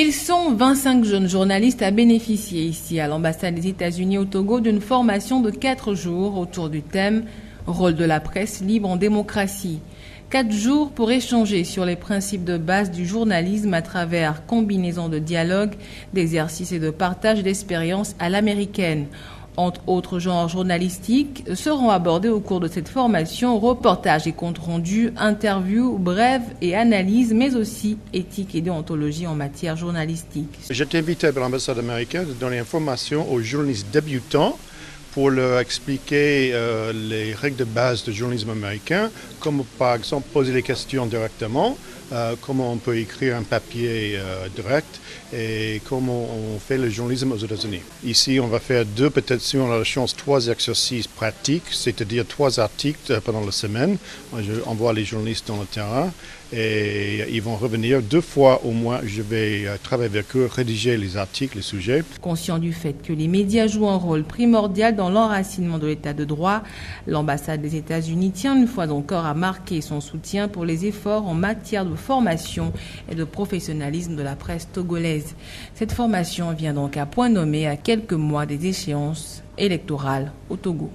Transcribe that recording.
Ils sont 25 jeunes journalistes à bénéficier ici à l'ambassade des États-Unis au Togo d'une formation de 4 jours autour du thème « Rôle de la presse libre en démocratie ». 4 jours pour échanger sur les principes de base du journalisme à travers combinaison de dialogue, d'exercices et de partage d'expériences à l'américaine. Entre autres genres journalistiques seront abordés au cours de cette formation reportages et comptes rendus, interviews, brèves et analyses, mais aussi éthique et déontologie en matière journalistique. J'étais invité par l'ambassade américaine de donner une formation aux journalistes débutants pour leur expliquer les règles de base du journalisme américain, comme par exemple poser les questions directement, comment on peut écrire un papier direct et comment on fait le journalisme aux États-Unis. Ici, on va faire peut-être si on a la chance, 3 exercices pratiques, c'est-à-dire 3 articles pendant la semaine. Je envoie les journalistes dans le terrain et ils vont revenir 2 fois au moins. Je vais travailler avec eux, rédiger les articles, les sujets. Conscient du fait que les médias jouent un rôle primordial dans l'enracinement de l'état de droit, l'ambassade des États-Unis tient une fois encore à marquer son soutien pour les efforts en matière de formation et de professionnalisme de la presse togolaise. Cette formation vient donc à point nommé à quelques mois des échéances électorales au Togo.